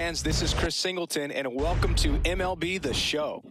Fans, this is Chris Singleton, and welcome to MLB The Show.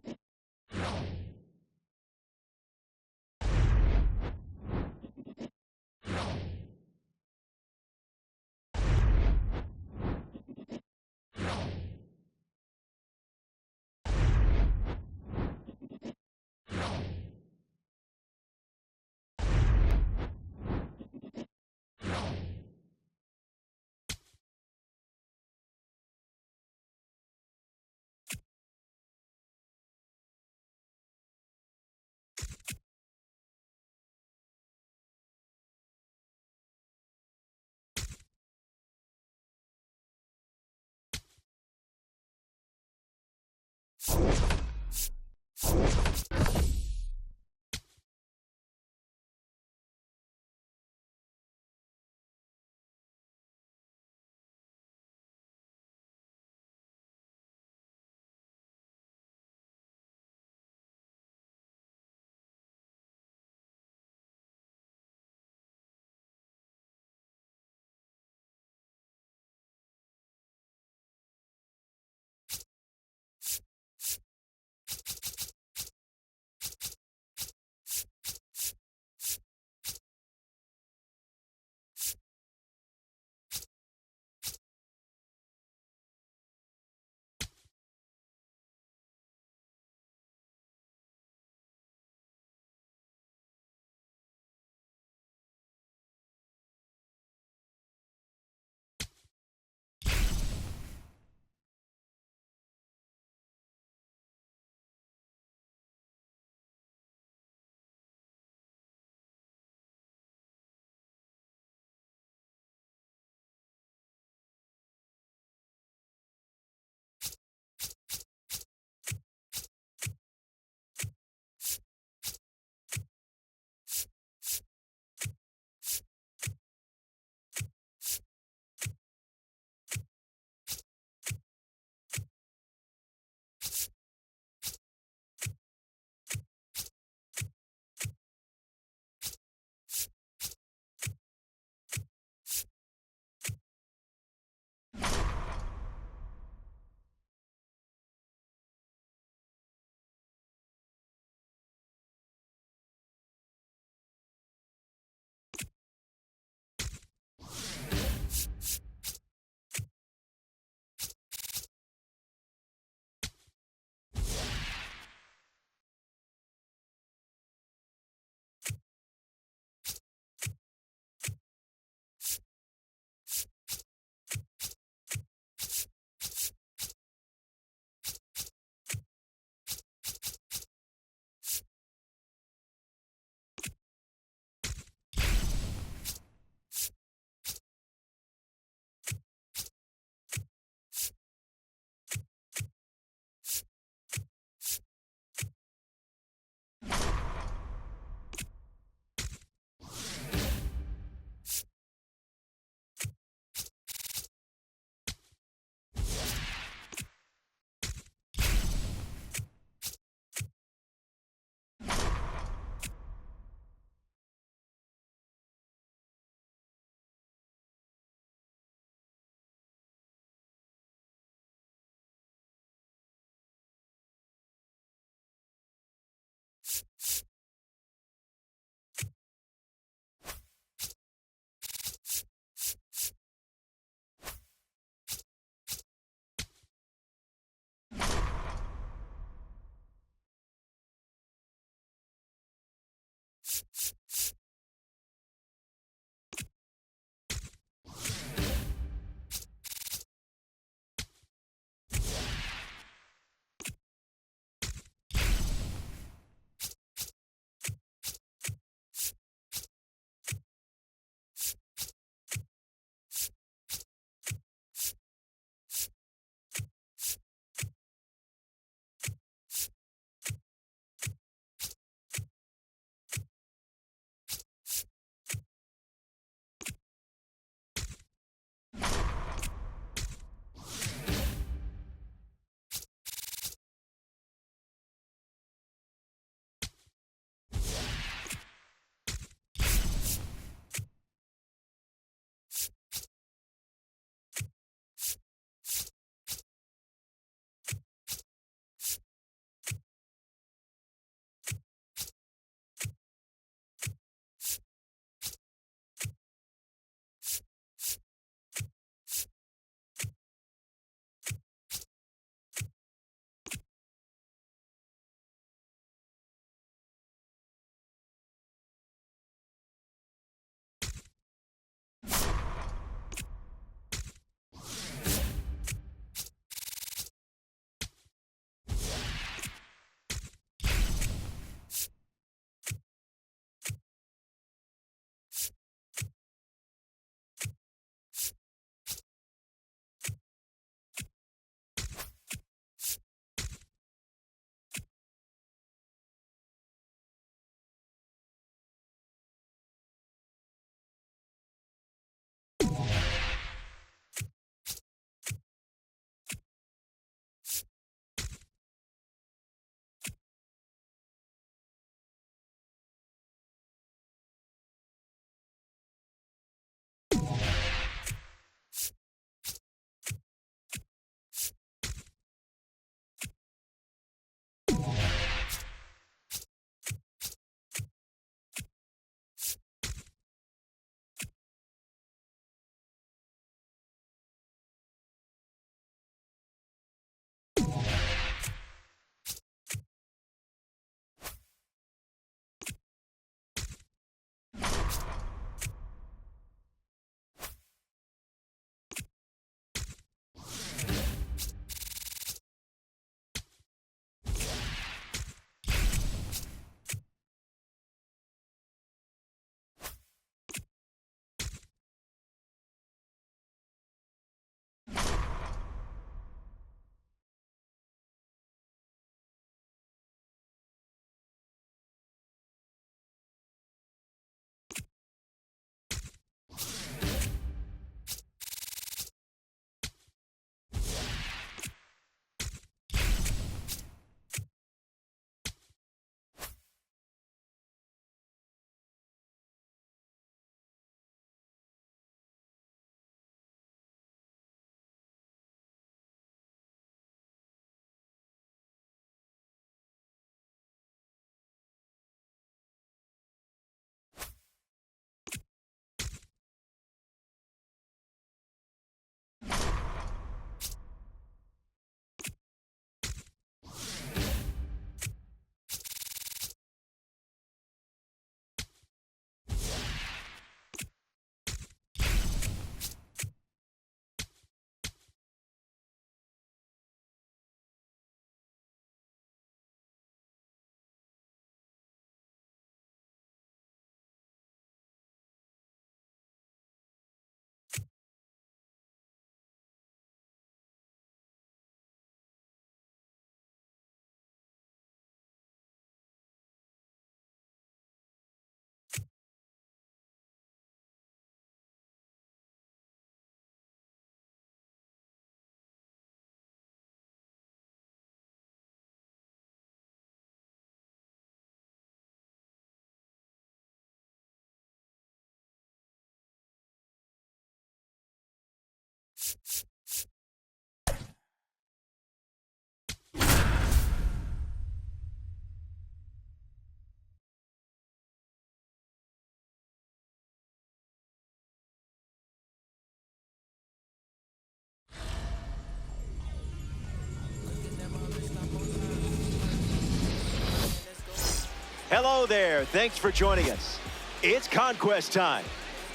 Hello there. Thanks for joining us. It's conquest time.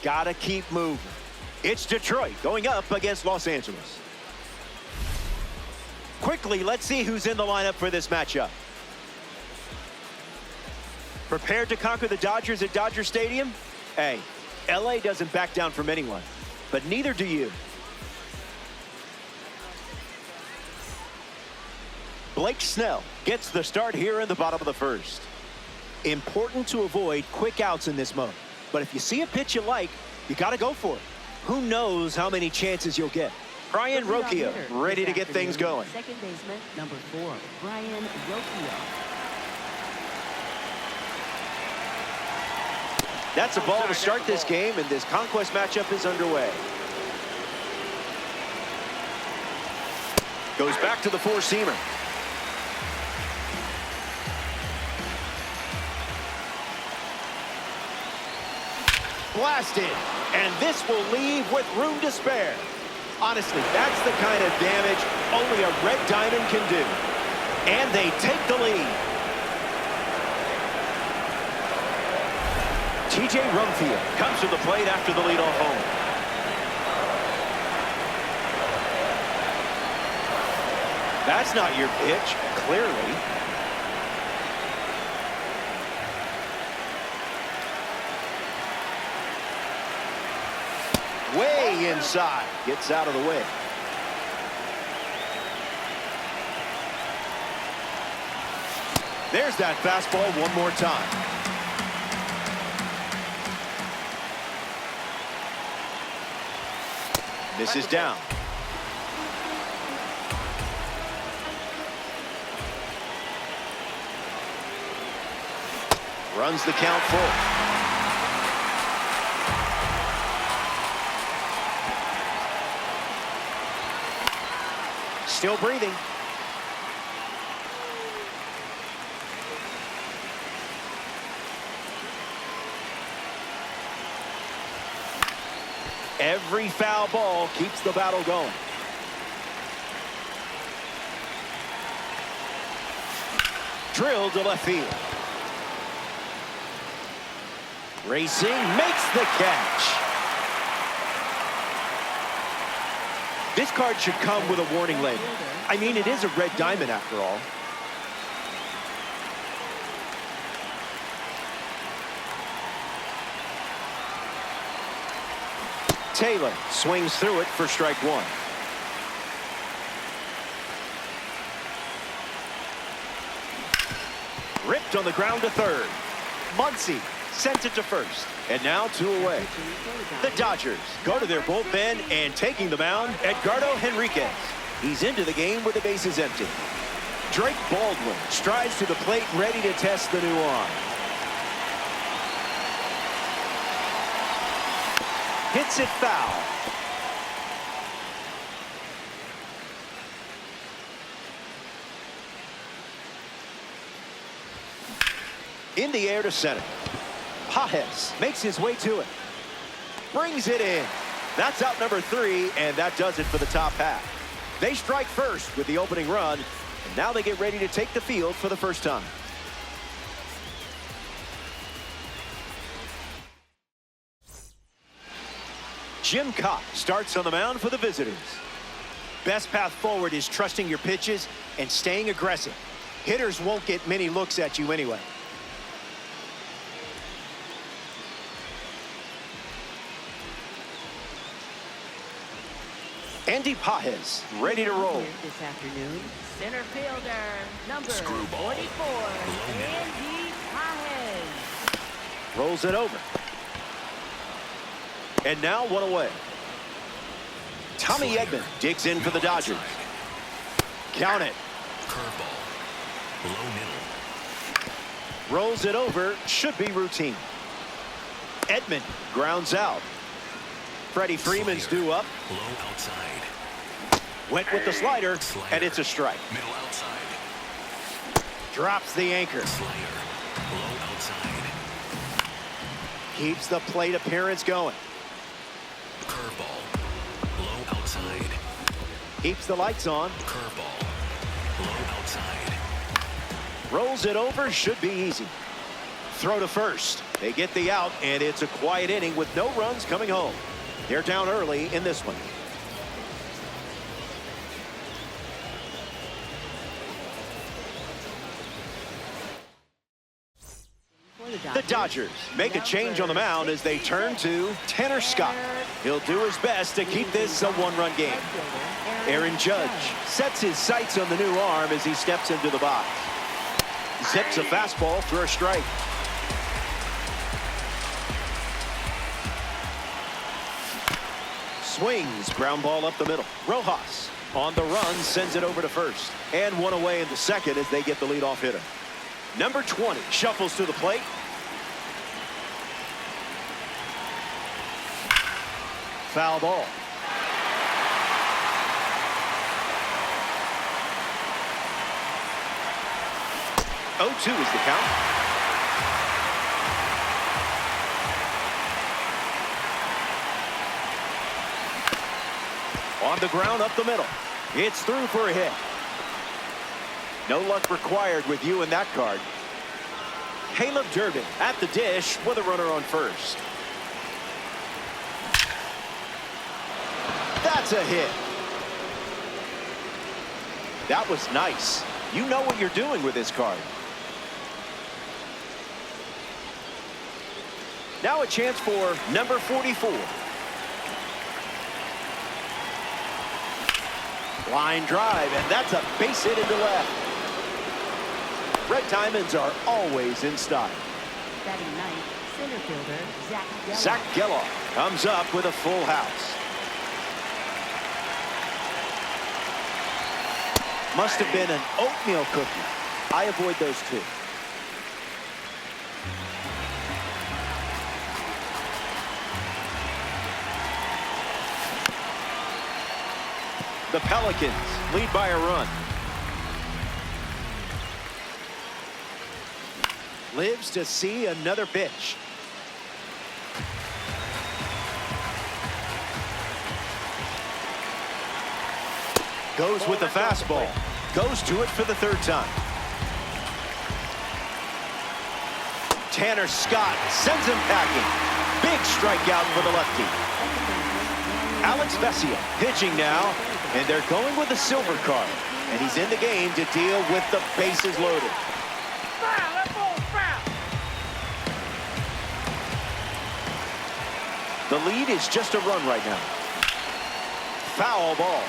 Gotta keep moving. It's Detroit going up against Los Angeles. Quickly, let's see who's in the lineup for this matchup. Prepared to conquer the Dodgers at Dodger Stadium? Hey, LA doesn't back down from anyone, but neither do you. Blake Snell gets the start here in the bottom of the first. Important to avoid quick outs in this mode, but if you see a pitch you like, you got to go for it. Who knows how many chances you'll get. Brian Rocchio ready to get things going. Second baseman, number 4, Brian Rocchio. That's a ball to start this game, and this conquest matchup is underway. Goes back to the four-seamer. Blasted, and this will leave with room to spare. Honestly, that's the kind of damage only a red diamond can do. And they take the lead. TJ Rumfield comes to the plate after the leadoff home. That's not your pitch, clearly. Way inside. Gets out of the way. There's that fastball one more time. This is down. Runs the count full. Still breathing. Every foul ball keeps the battle going. Drilled to left field. Racing makes the catch. This card should come with a warning label. I mean, it is a red diamond after all. Taylor swings through it for strike one. Ripped on the ground to third. Muncy sent it to first. And now 2 away. The Dodgers go to their bullpen, and taking the mound, Edgardo Henriquez. He's into the game with the bases empty. Drake Baldwin strides to the plate, ready to test the new arm. Hits it foul. In the air to center. Pages makes his way to it. Brings it in. That's out number 3, and that does it for the top half. They strike first with the opening run, and now they get ready to take the field for the first time. Jim Cox starts on the mound for the visitors. Best path forward is trusting your pitches and staying aggressive. Hitters won't get many looks at you anyway. Andy Pages ready to roll. This afternoon, center fielder, number 44, Andy Pages. Rolls it over. And now 1 away. Tommy Edman digs in for the Dodgers. Count it. Curveball. Low middle. Rolls it over. Should be routine. Edman grounds out. Freddie Freeman's due up. Low outside. Went with the slider, and it's a strike. Middle outside. Drops the anchor. Slider. Low outside. Keeps the plate appearance going. Curveball. Low outside. Keeps the lights on. Curveball. Low outside. Rolls it over. Should be easy. Throw to first. They get the out, and it's a quiet inning with no runs coming home. They're down early in this one. The Dodgers make a change on the mound as they turn to Tanner Scott. He'll do his best to keep this a one-run game. Aaron Judge sets his sights on the new arm as he steps into the box. Zips a fastball for a strike. Swings, ground ball up the middle. Rojas on the run sends it over to first. And one away in the second as they get the leadoff hitter. Number 20 shuffles to the plate. Foul ball. Oh, 2 is the count. On the ground up the middle. It's through for a hit. No luck required with you in that card. Caleb Durbin at the dish with a runner on first. That's a hit. That was nice. You know what you're doing with this card. Now a chance for number 44. Line drive, and that's a base hit into left. Red Diamonds are always in style. Batting ninth, center fielder Zach Geloff comes up with a full house. Must have been an oatmeal cookie. I avoid those two. The Pelicans lead by a run. Lives to see another pitch. Goes with the fastball. Goes to it for the third time. Tanner Scott sends him packing. Big strikeout for the lefty. Alex Vesia pitching now, and they're going with the silver card. And he's in the game to deal with the bases loaded. The lead is just a run right now. Foul ball.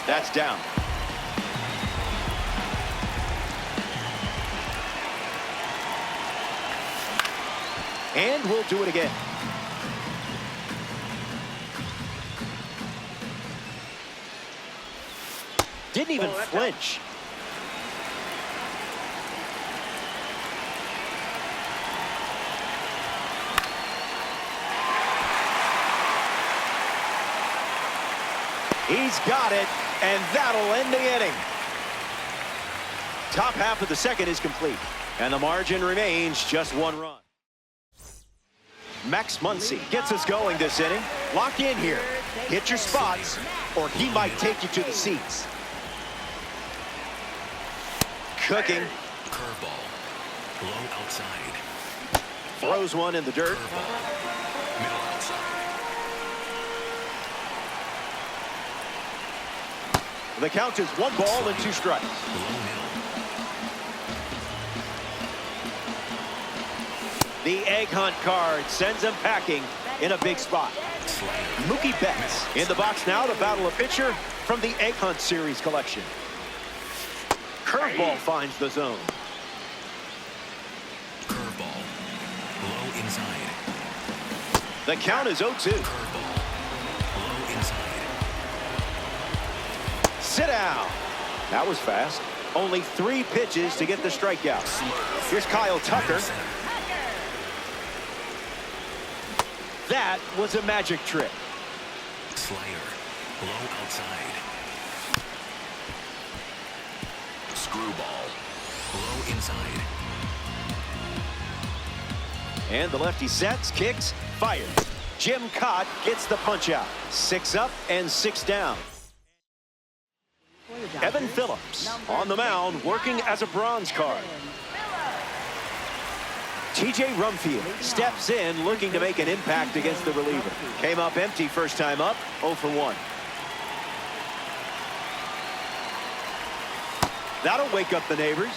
That's down. And we'll do it again. Didn't even flinch. He's got it, and that'll end the inning. Top half of the second is complete, and the margin remains just one run. Max Muncy gets us going this inning. Lock in here. Hit your spots, or he might take you to the seats. Cooking. Curveball. Low outside. Throws one in the dirt. Curveball. Middle outside. The count is 1 ball and 2 strikes. Low middle. The egg hunt card sends him packing in a big spot. Slider. Mookie Betts in the box now to battle a pitcher from the egg hunt series collection. Curveball finds the zone. Curveball. Low inside. The count is 0-2. Curveball. Low inside. Sit down. That was fast. Only 3 pitches to get the strikeout. Here's Kyle Tucker. That was a magic trick. Slider. Low outside. Screwball. Low inside. And the lefty sets, kicks, fires. Jim Cott gets the punch out. 6 up and 6 down. Evan Phillips on the mound, working as a bronze card. TJ Rumfield steps in, looking to make an impact against the reliever. Came up empty first time up, 0 for 1. That'll wake up the neighbors.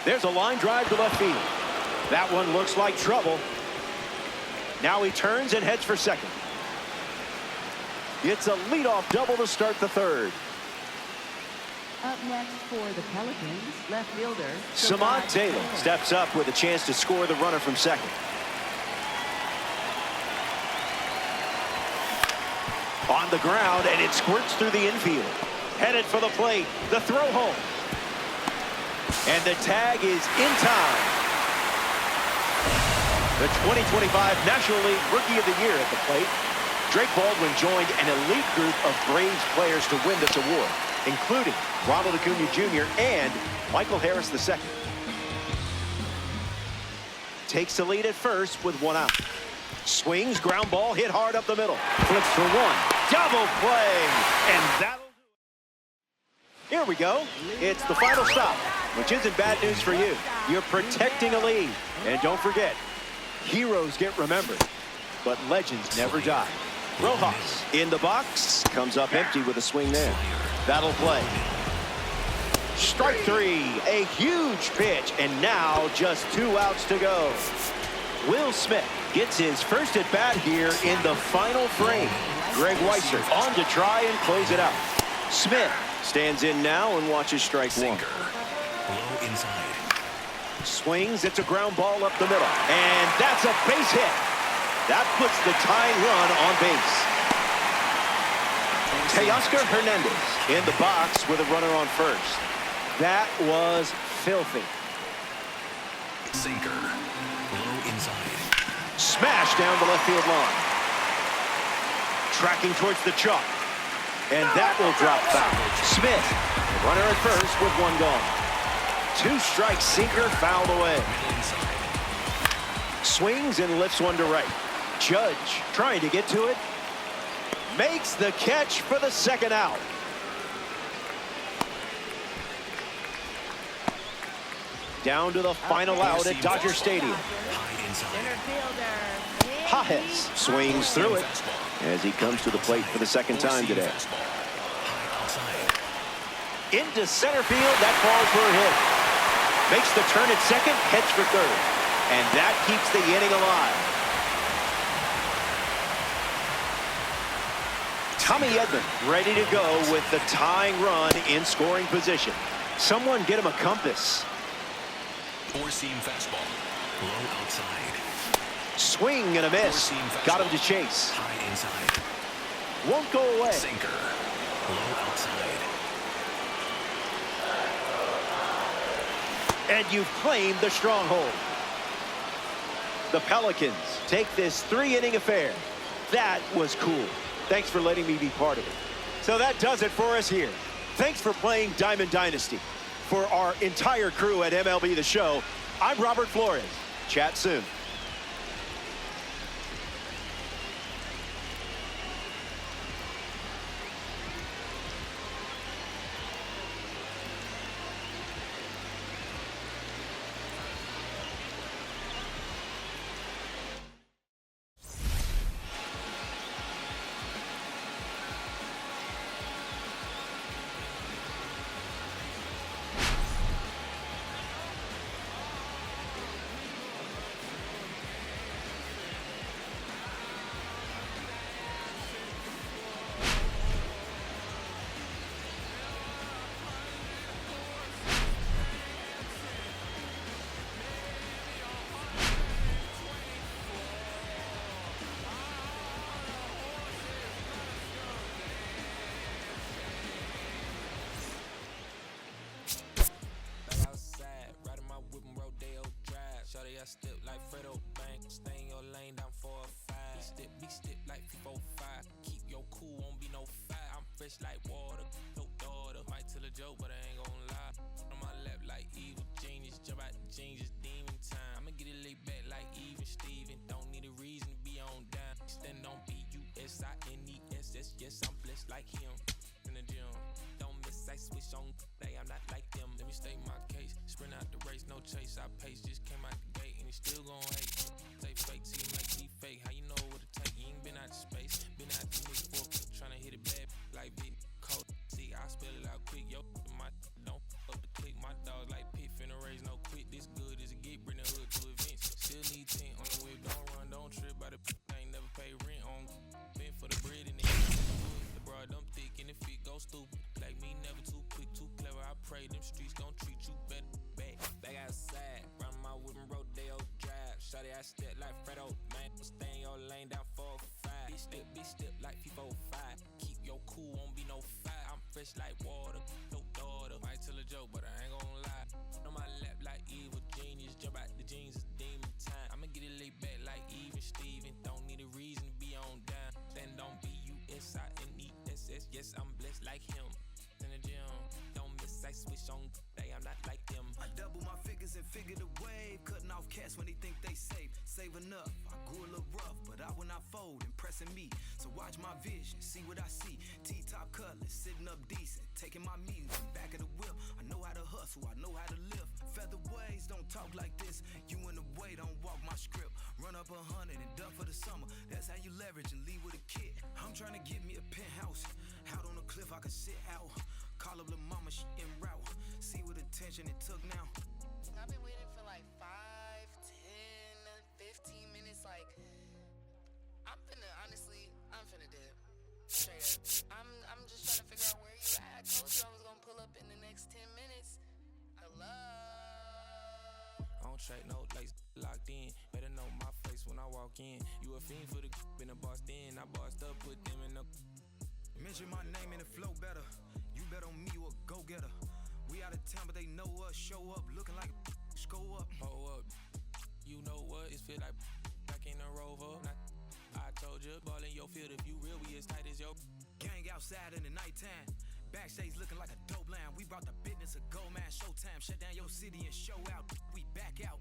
There's a line drive to left field. That one looks like trouble. Now he turns and heads for second. It's a leadoff double to start the third. Up next for the Pelicans, left fielder Samad Taylor steps up with a chance to score the runner from second. On the ground, and it squirts through the infield. Headed for the plate. The throw home. And the tag is in time. The 2025 National League Rookie of the Year at the plate. Drake Baldwin joined an elite group of Braves players to win this award, including Ronald Acuna Jr. and Michael Harris II. Takes the lead at first with 1 out. Swings, ground ball, hit hard up the middle. Flips for 1. Double play. And that'll do it. Here we go. It's the final stop, which isn't bad news for you. You're protecting a lead. And don't forget, heroes get remembered, but legends never die. Rojas in the box, comes up empty with a swing there. That'll play. Strike 3, a huge pitch, and now just 2 outs to go. Will Smith gets his first at bat here in the final frame. Greg Weisser on to try and close it out. Smith stands in now and watches strike 1. Low inside. Swings, it's a ground ball up the middle, and that's a base hit. That puts the tying run on base. Teoscar Hernandez in the box with a runner on first. That was filthy. Sinker. Low inside. Smash down the left field line. Tracking towards the chalk. And that will drop foul. Smith, runner at first with 1 gone. 2 strike sinker fouled away. Swings and lifts 1 to right. Judge trying to get to it. Makes the catch for the 2nd out. Down to the final out at Dodger Stadium. Pages swings through it as he comes to the plate for the 2nd time today. Into center field, that falls for a hit. Makes the turn at second, heads for third. And that keeps the inning alive. Tommy Edman ready to go with the tying run in scoring position. Someone get him a compass. 4-seam fastball. Low outside. Swing and a miss. Got him to chase. High inside. Won't go away. Sinker. Low outside. And you've claimed the stronghold. The Pelicans take this 3-inning affair. That was cool. Thanks for letting me be part of it. So that does it for us here. Thanks for playing Diamond Dynasty. For our entire crew at MLB The Show, I'm Robert Flores. Chat soon. Step like Fredo Bank, stay in your lane down 4-5. Be step like 4-5. Keep your cool, won't be no fight. I'm fresh like water, no daughter. Might tell a joke, but I ain't gon' lie. On my lap like evil genius, jump out the genius, demon time. I'ma get it laid back like even Steven. Don't need a reason to be on down. Stand yes, I'm blessed like him. In the gym, don't miss, I switch on, I'm not like them. Let me state my case, sprint out the race, no chase. I pace, just came out the gate and he still gon' hate. Say fake, see make me fake. How you know what it take? You ain't been out the space, been out the mix for tryna hit it bad like big cold. See, I spell it out quick, yo. My don't up the click, my dog like pit finna raise no quit. This good as it get, bring the hood to events. Still need tent on the whip, don't run, don't trip by the I ain't never pay rent on. Been for the bread and the broad, them thick and the fit go stupid. Like me, never too quick, too clever. I pray them streets gon' treat you better. Back outside, run my whip and Rodeo Drive. Shawty, I step like Fredo, man. Stay in your lane down 4-5. Bitch step like FIFA 5. Keep your cool, won't be no fight. I'm fresh like water, no daughter. Might tell a joke, but I ain't gon' lie. On my lap like evil genius. Jump out the jeans, it's demon time. I'ma get it laid back like even Steven. Don't need a reason to be on down. Stand on BUSINESS. Yes, I'm blessed like him. In the gym, don't miss, I switch on, I'm not like them. I double my figures and figure the wave. Cutting off cats when they think they safe. Save enough, I grew a little rough, but I will not fold, impressing me. So watch my vision, see what I see. T-top colors, sitting up decent. Taking my meetings in back of the whip. I know how to hustle, I know how to lift. Featherweights don't talk like this. You in the way, don't walk my script. Run up 100 and duck for the summer. That's how you leverage and leave with a kid. I'm trying to get me a penthouse. Out on the cliff, I can sit out. Call up the mama, she en route. See what attention it took now. I've been waiting for like 5, 10, 15 minutes. Like, I'm finna dip. Straight up. I'm just trying to figure out where you at. I told you I was gonna pull up in the next 10 minutes. Hello? I don't track no lace, locked in. Better know my face when I walk in. You a fiend for the been a boss then. I bossed up, put them in the. Mention my name and it flow better. You bet on me, you a go-getter. We out of town, but they know us. Show up, looking like go up. Oh up, you know what? It feel like back in the Rover. I told you, ball in your field. If you real, we as tight as your. Gang outside in the nighttime. Backstage looking like a dope line. We brought the business of gold man. Showtime, shut down your city and show out. We back out.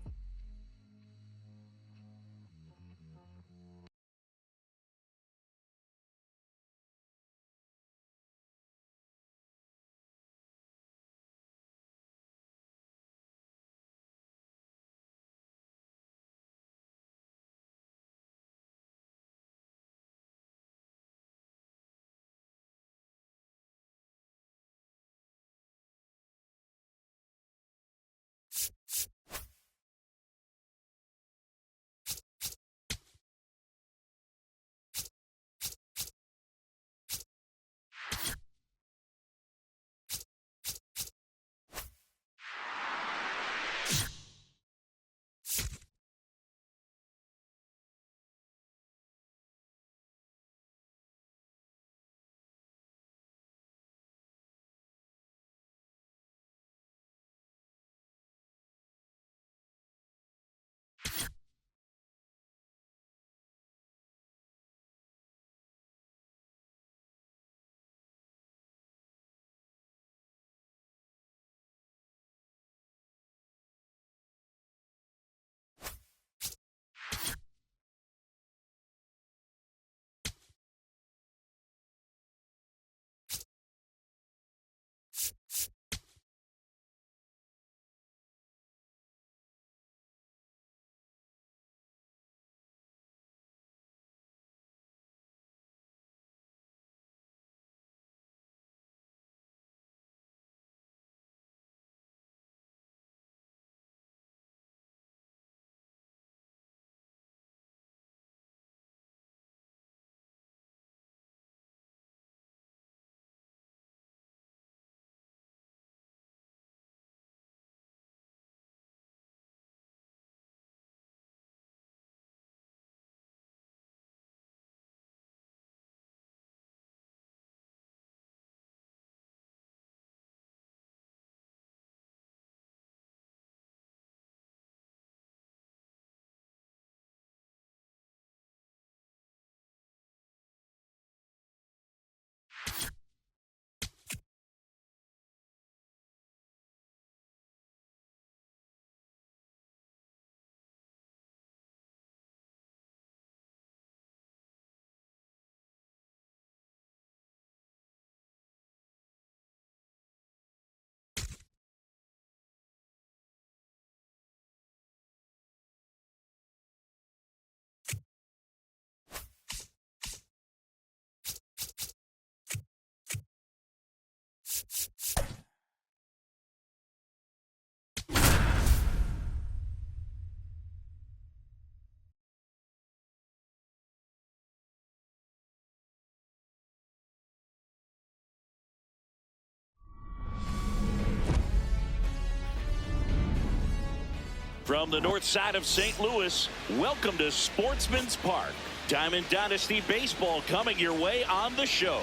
From the north side of St. Louis, welcome to Sportsman's Park. Diamond Dynasty Baseball coming your way on the show.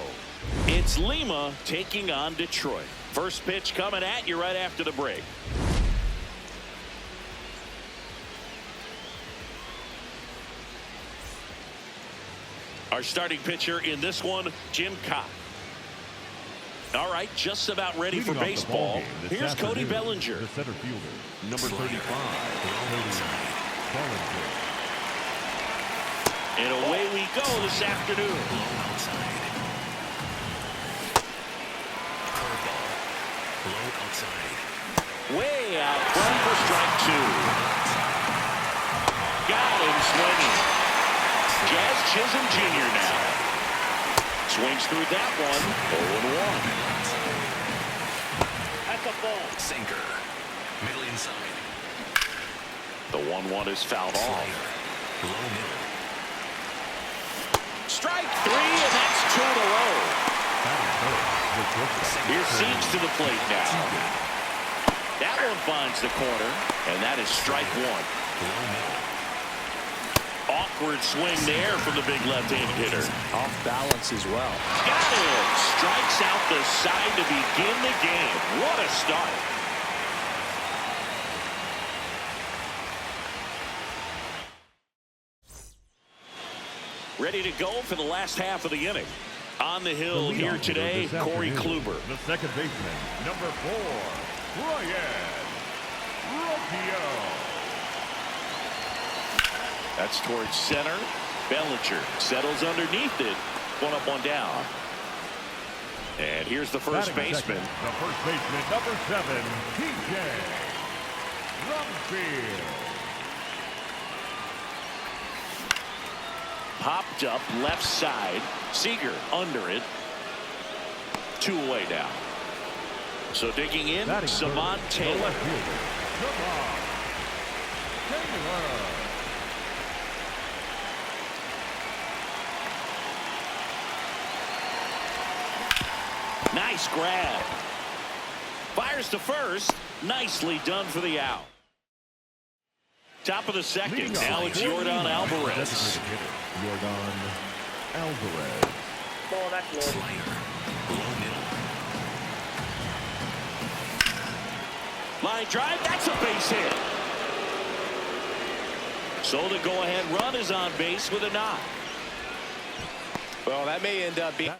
It's Lima taking on Detroit. First pitch coming at you right after the break. Our starting pitcher in this one, Jim Cott. All right, just about ready for baseball. Here's Cody Bellinger. The center fielder, number 35, Bellinger. And away we go this afternoon. Curveball. Low outside. Way out front for strike two. Got him swinging. Jazz Chisholm Jr. now. Swings through that one. 0-1. At the ball. Sinker. Middle inside. The 1-1 is fouled off. Low middle. Strike three, and that's two in a row. Here's Siege to the plate now. That one finds the corner, and that is strike one. Low middle. Awkward swing there from the big left-hand hitter. Off balance as well. Got it. Strikes out the side to begin the game. What a start. Ready to go for the last half of the inning. On the hill here today, Corey Kluber. The second baseman, number 4, Ryan Rocchio. That's towards center. Bellinger settles underneath it. One up, one down. And here's the first baseman. The first baseman, number 7, TJ Rumfield. Popped up left side. Seager under it. Two away now. So digging in, Samant Taylor. Nice grab. Fires to first. Nicely done for the out. Top of the second. Now it's Yordan Alvarez. Yordan Alvarez. Slider. Low middle. Line drive. That's a base hit. So the go-ahead run is on base with a knock. Well, that may end up being...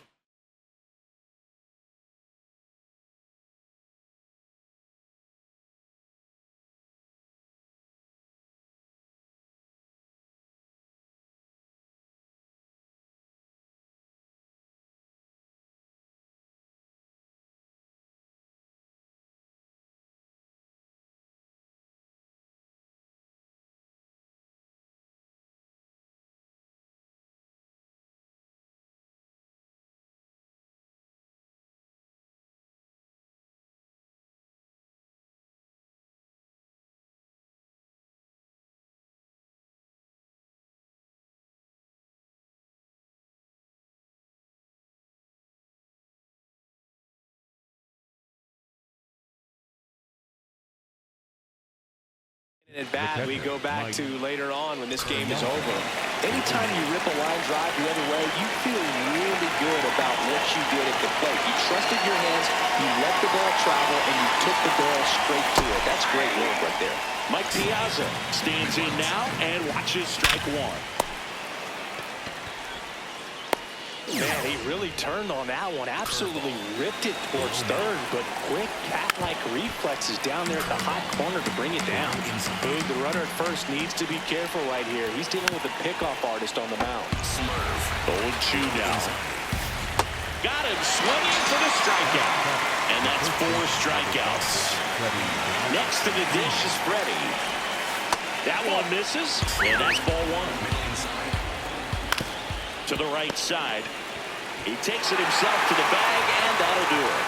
At bat, we go back to later on when this game is over. Anytime you rip a line drive the other way, you feel really good about what you did at the plate. You trusted your hands, you let the ball travel, and you took the ball straight to it. That's great work right there. Mike Piazza stands in now and watches strike one. Man, he really turned on that one. Absolutely ripped it towards third, but quick cat-like reflexes down there at the hot corner to bring it down. Boog, the runner at first needs to be careful right here. He's dealing with a pickoff artist on the mound. Old Chew now. Got him swinging for the strikeout. And that's 4 strikeouts. Next to the dish is Freddie. That one misses, and that's ball one. To the right side. He takes it himself to the bag, and that'll do it.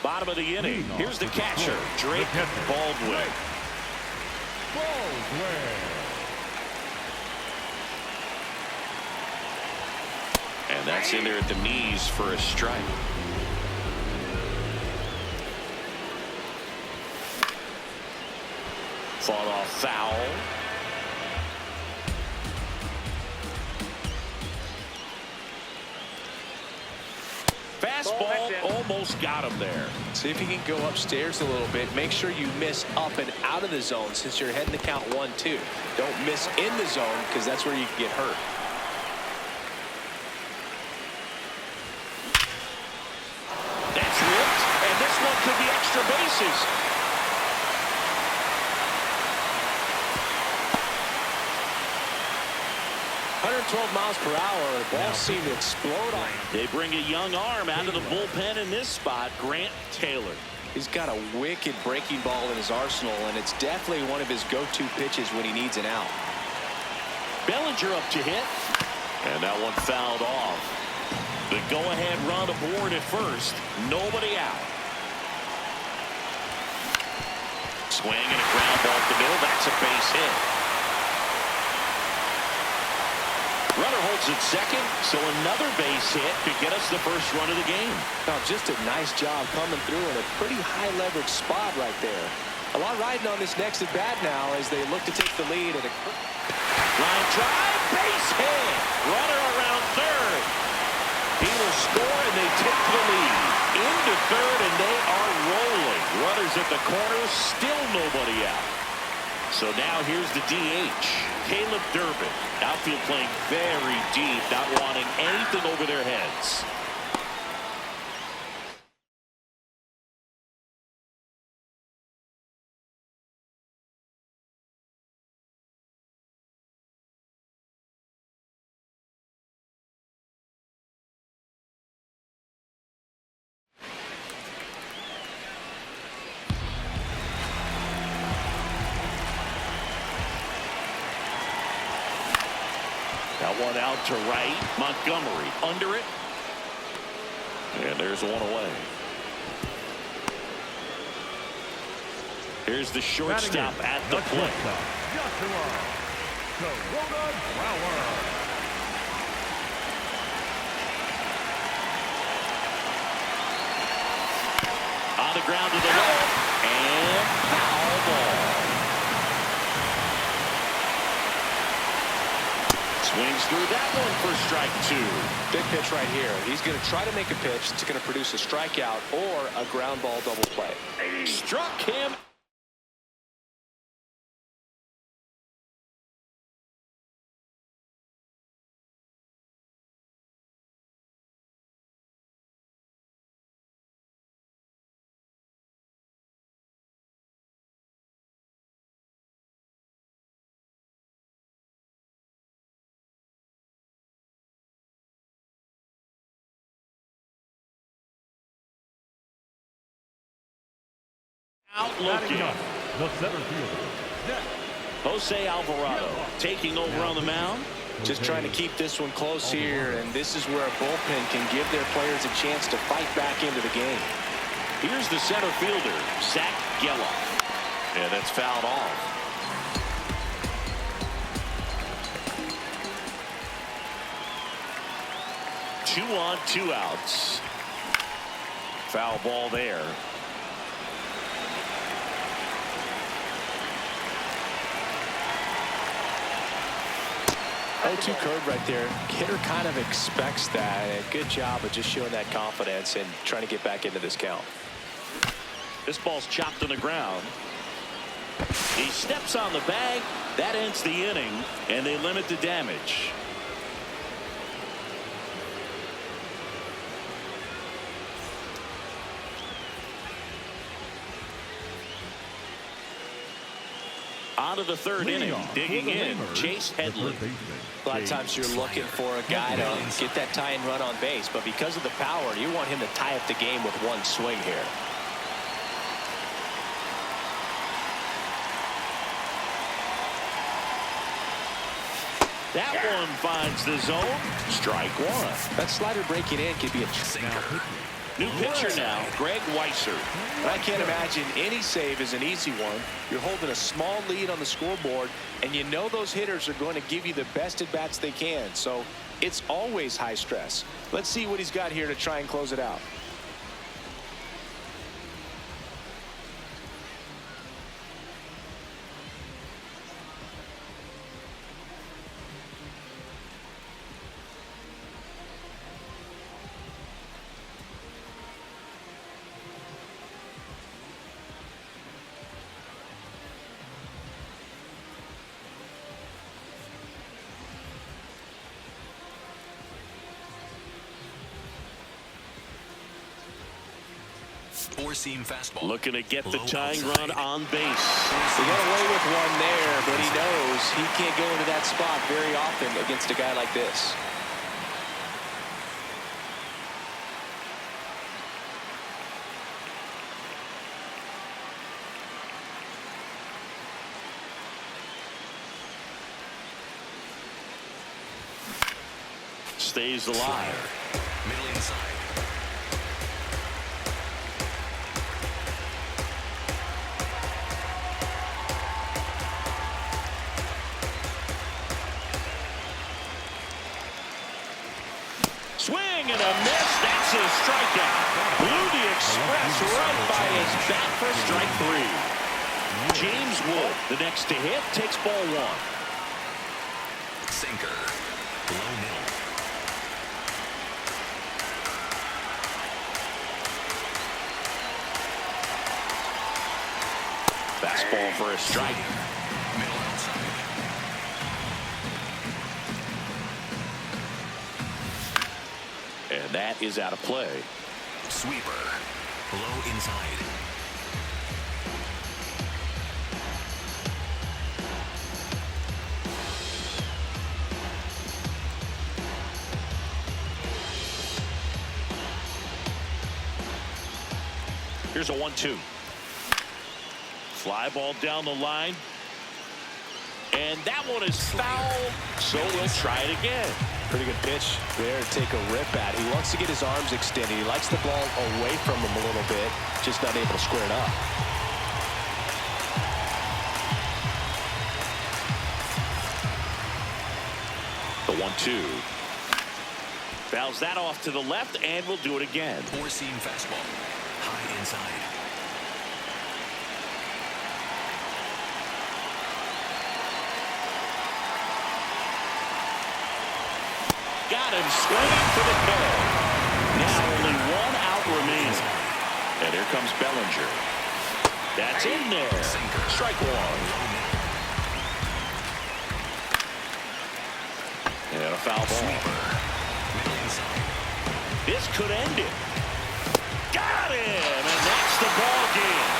Bottom of the inning. Here's the catcher, Drake Baldwin. And that's in there at the knees for a strike. Fought off foul. Fastball almost got him there. See if you can go upstairs a little bit. Make sure you miss up and out of the zone since you're heading to count 1-2. Don't miss in the zone because that's where you can get hurt. That's ripped, and this one could be extra bases. miles per hour. The ball seemed to explode on him. They bring a young arm out of the bullpen in this spot, Grant Taylor. He's got a wicked breaking ball in his arsenal, and it's definitely one of his go-to pitches when he needs an out. Bellinger up to hit, and that one fouled off. The go-ahead run aboard at first, nobody out. Swing and a ground ball up the middle. That's a base hit. Runner holds at second, so another base hit could get us the first run of the game. Now, just a nice job coming through in a pretty high leverage spot right there. A lot riding on this next at bat now as they look to take the lead. At a line drive, base hit. Runner around third. He will score, and they take the lead. Into third, and they are rolling. Runners at the corner, still nobody out. So now here's the DH, Caleb Durbin. Outfield playing very deep, not wanting anything over their heads. That one out to right. Montgomery under it. And there's one away. Here's the shortstop at the plate. On the ground to the left. And foul ball. Swings through that one for strike two. Big pitch right here. He's going to try to make a pitch that's going to produce a strikeout or a ground ball double play. Struck him. Out looking. The center fielder, Jose Alvarado taking over on the mound. Just trying to keep this one close here, and this is where a bullpen can give their players a chance to fight back into the game. Here's the center fielder, Zach Geloff. And that's fouled off. Two on, two outs. Foul ball there. 0-2 curve right there. Hitter kind of expects that. And good job of just showing that confidence and trying to get back into this count. This ball's chopped on the ground. He steps on the bag. That ends the inning, and they limit the damage. On to the third inning, digging in, Chase Headley. A lot of times you're looking for a guy to get that tying run on base, but because of the power, you want him to tie up the game with one swing here. That one finds the zone. Strike one. That slider breaking in could be a now pitching New pitcher now, Greg Weiser. And I can't imagine any save is an easy one. You're holding a small lead on the scoreboard, and you know those hitters are going to give you the best at-bats they can. So it's always high stress. Let's see what he's got here to try and close it out. Four-seam fastball. Looking to get the Low tying outside. run on base. He got away with one there, but he knows he can't go into that spot very often against a guy like this. Stays alive. Middle inside. Swing and a miss. That's a strikeout. Blew the express right by his bat for strike three. James Wood, the next to hit, takes ball one. Sinker. Low middle. Fastball for a strike. Middle outside. And that is out of play. Sweeper. Low inside. Here's a 1-2. Fly ball down the line. And that one is foul, so we'll try it again. Pretty good pitch there to take a rip at. He wants to get his arms extended. He likes the ball away from him a little bit, just not able to square it up. The 1-2. Fouls that off to the left, and we'll do it again. Four-seam fastball. High inside. Got him swinging for the kill. Now only one out remaining. And here comes Bellinger. That's in there. Strike one. And a foul ball. This could end it. Got him, and that's the ball game.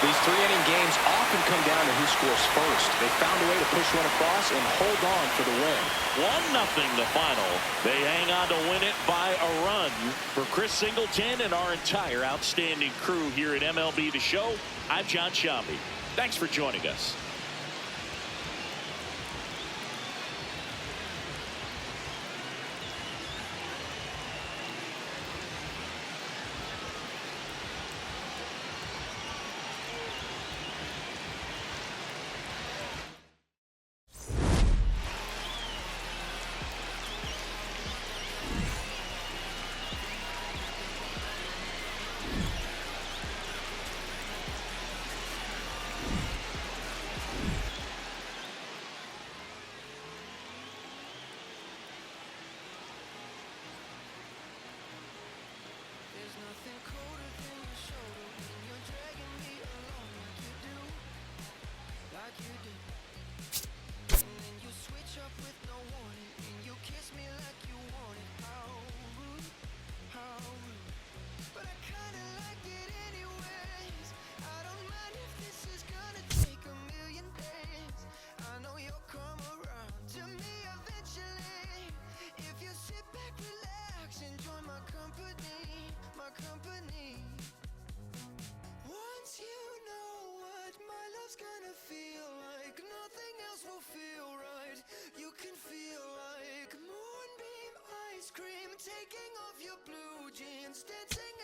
These three-inning games often come down to who scores first. They found a way to push one across and hold on for the win. 1-0 the final. They hang on to win it by a run. For Chris Singleton and our entire outstanding crew here at MLB The Show, I'm John Shambi. Thanks for joining us. Taking off your blue jeans, dancing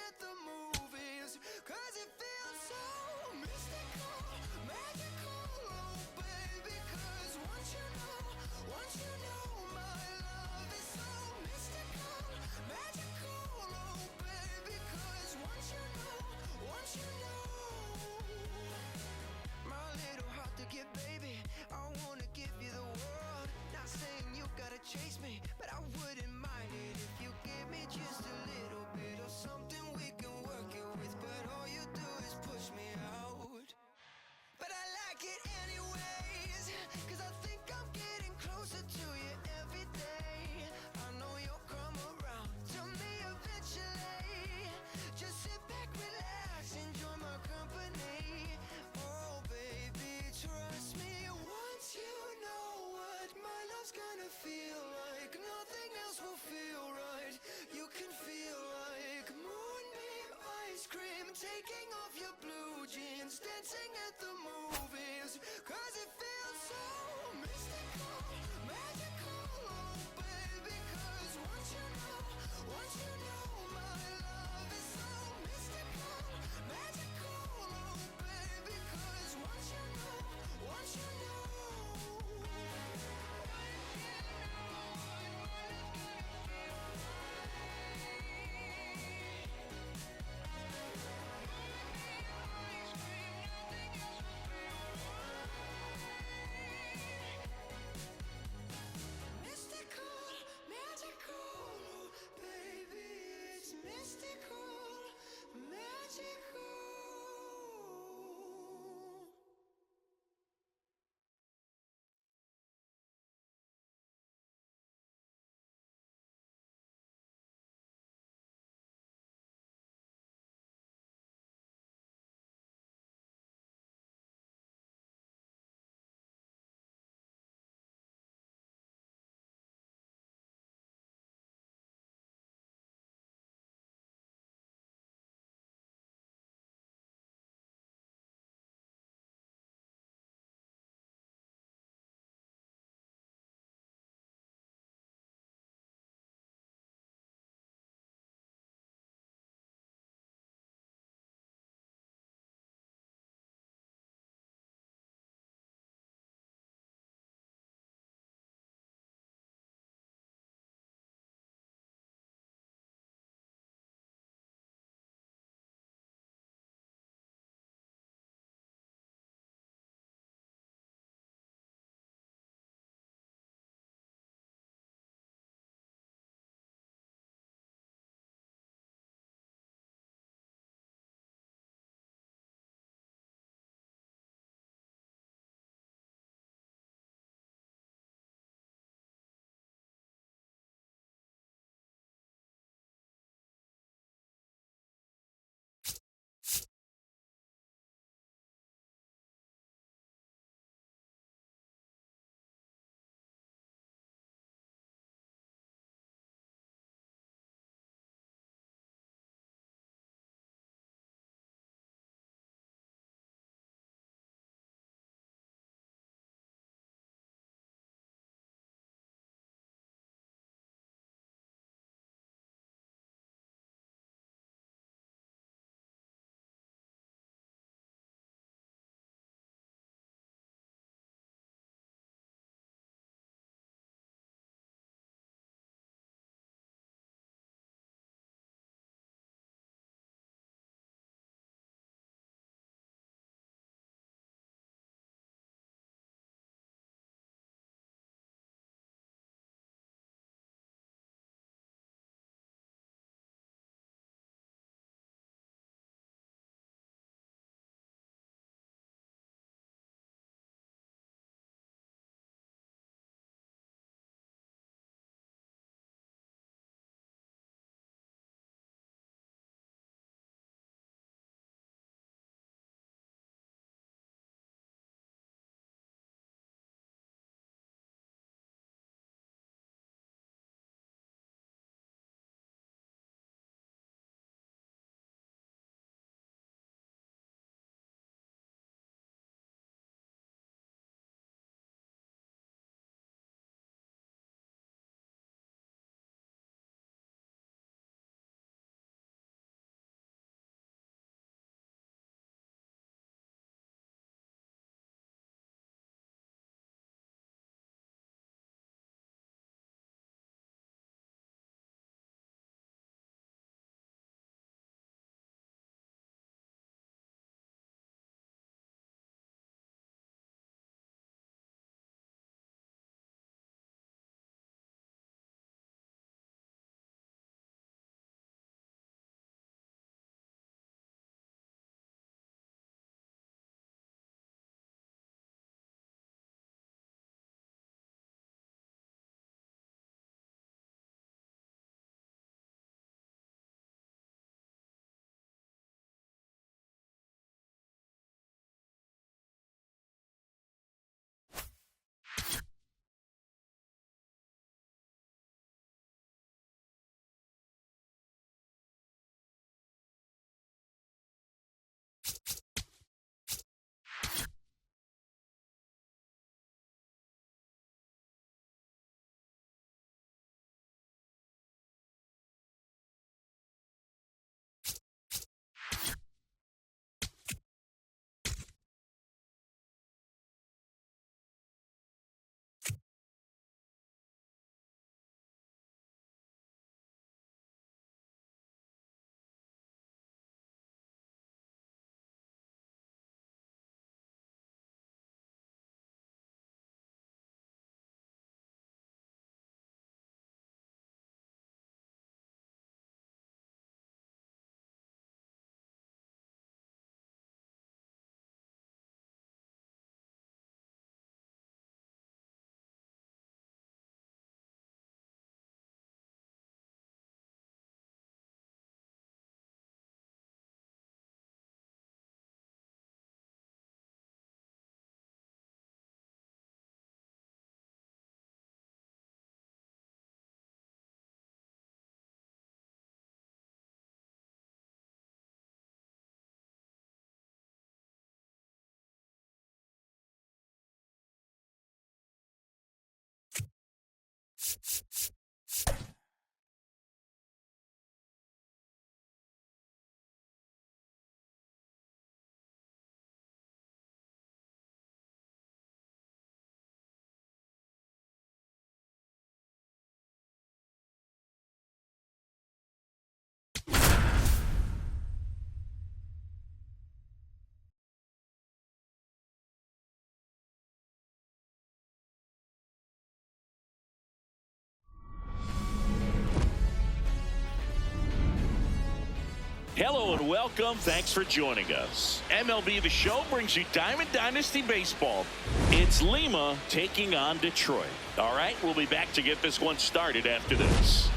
Hello and welcome. Thanks for joining us. MLB The Show brings you Diamond Dynasty Baseball. It's Lima taking on Detroit. All right, we'll be back to get this one started after this.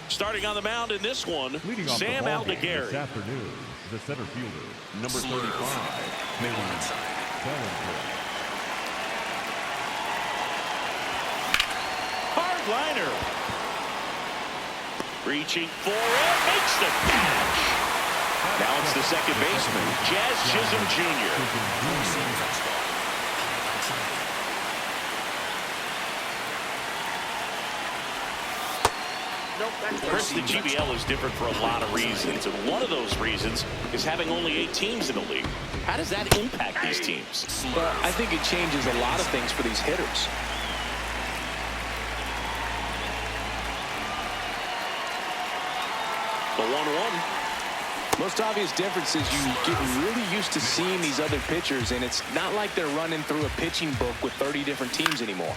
Starting on the mound in this one, Sam Aldeguerri. This afternoon, the center fielder, number 35, Middle inside. Bellinger. Hard liner. Reaching for it, makes the catch. Now it's the second baseman, Jazz Chisholm Jr. Chris, the GBL is different for a lot of reasons, and one of those reasons is having only 8 teams in the league. How does that impact these teams? Well, I think it changes a lot of things for these hitters. The 1-1. Most obvious difference is you get really used to seeing these other pitchers, and it's not like they're running through a pitching book with 30 different teams anymore.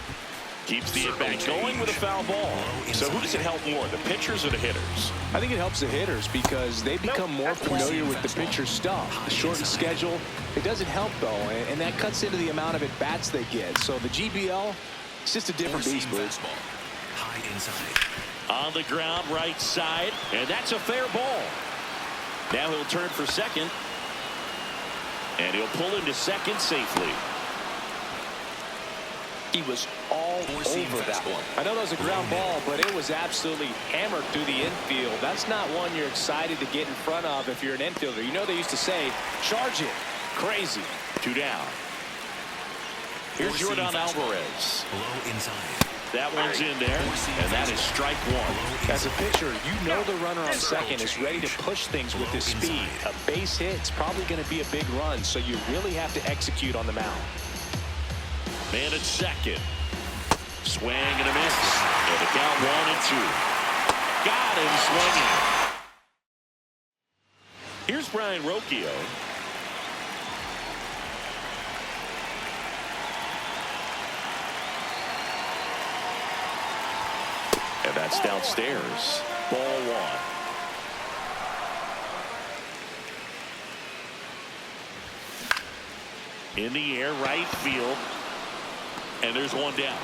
Keeps the at-bat going with a foul ball. So who does it help more, the pitchers or the hitters? I think it helps the hitters because they become more familiar with the pitcher's stuff. The shortened schedule, it doesn't help, though, and that cuts into the amount of at-bats they get. So the GBL, it's just a different beast, Bruce. High inside. On the ground, right side, and that's a fair ball. Now he'll turn for second, and he'll pull into second safely. He was all over that one. I know that was a ground ball, but it was absolutely hammered through the infield. That's not one you're excited to get in front of if you're an infielder. You know they used to say, charge it. Crazy. 2 down. Here's Jordan Alvarez. Low inside. That one's in there, and that is strike 1. As a pitcher, you know the runner on second is ready to push things with his speed. A base hit, it's probably going to be a big run, so you really have to execute on the mound. Man at second. Swing and a miss. And the count 1-2. Got him swinging. Here's Brian Rocchio. And that's downstairs. Ball 1. In the air, right field. And there's one down.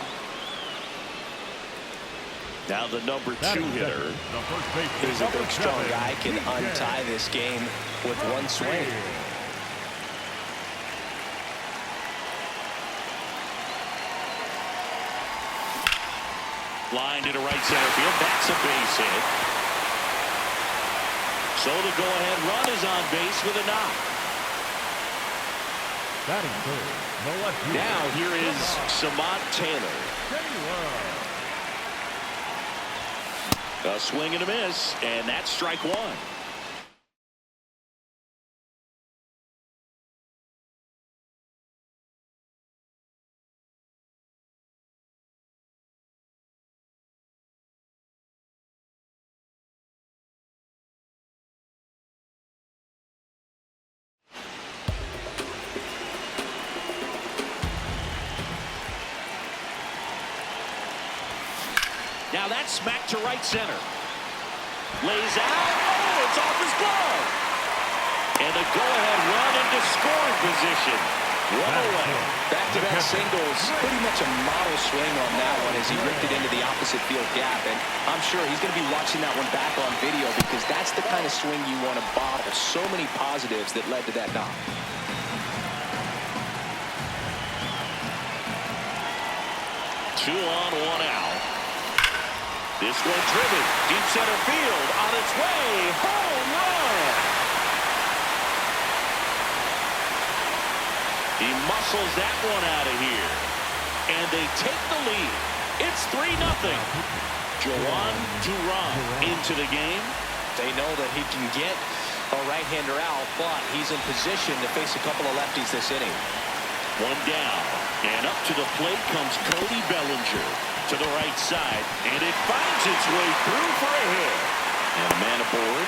Now the number 2 hitter. He's a big, strong guy, can untie this game with one swing. Line to right center field. That's a base hit. So the go-ahead run is on base with a knock. Now here is Samad Taylor. A swing and a miss, and that's strike 1. Now that's smacked to right center. Lays out. Oh, it's off his glove. And a go-ahead run into scoring position. One away. Back-to-back singles. Pretty much a model swing on that one as he ripped it into the opposite field gap. And I'm sure he's going to be watching that one back on video because that's the kind of swing you want to bottle. So many positives that led to that knock. Two on, one out. This one driven. Deep center field. On its way. Home run. He muscles that one out of here. And they take the lead. It's 3-0. Joan Duran into the game. They know that he can get a right-hander out, but he's in position to face a couple of lefties this inning. One down. And up to the plate comes Cody Bellinger to the right side. And it finds its way through for a hit. And a man aboard.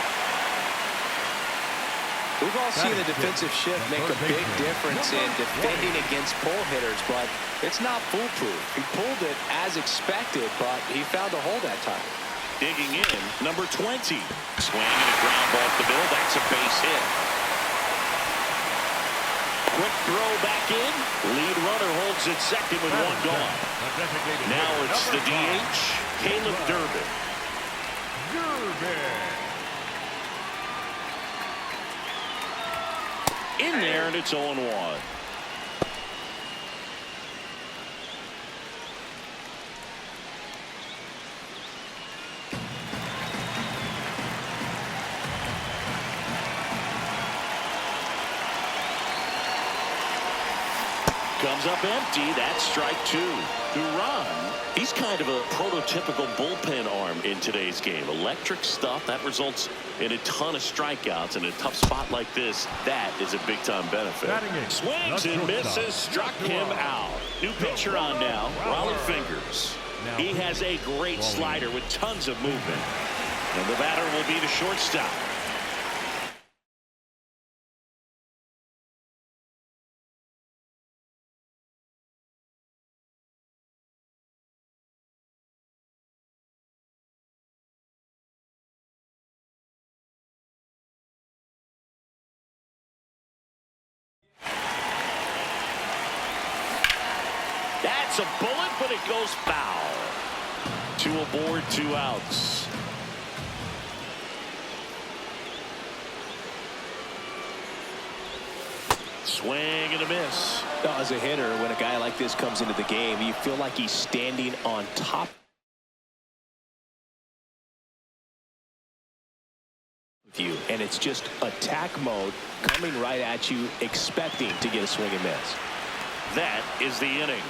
We've all seen the defensive shift make a big difference in defending against pull hitters, but it's not foolproof. He pulled it as expected, but he found a hole that time. Digging in, number 20. Swinging a ground ball to the middle. That's a base hit. Quick throw back in. Lead runner holds at second with one gone. Now it's the DH, Caleb Durbin. In there, and it's 0-1. Comes up empty. That's strike two. Duran, he's kind of a prototypical bullpen arm in today's game. Electric stuff that results in a ton of strikeouts in a tough spot like this. That is a big-time benefit. Swings and misses, struck him out. New pitcher on now, Raleigh Fingers. He has a great slider with tons of movement. And the batter will be the shortstop. That's a bullet, but it goes foul. 2 aboard, 2 outs. Swing and a miss. As a hitter, when a guy like this comes into the game, you feel like he's standing on top of you, and it's just attack mode coming right at you, expecting to get a swing and miss. That is the inning.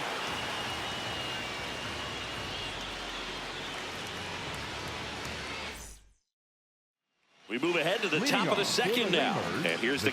We move ahead to the top of the second now. And here's the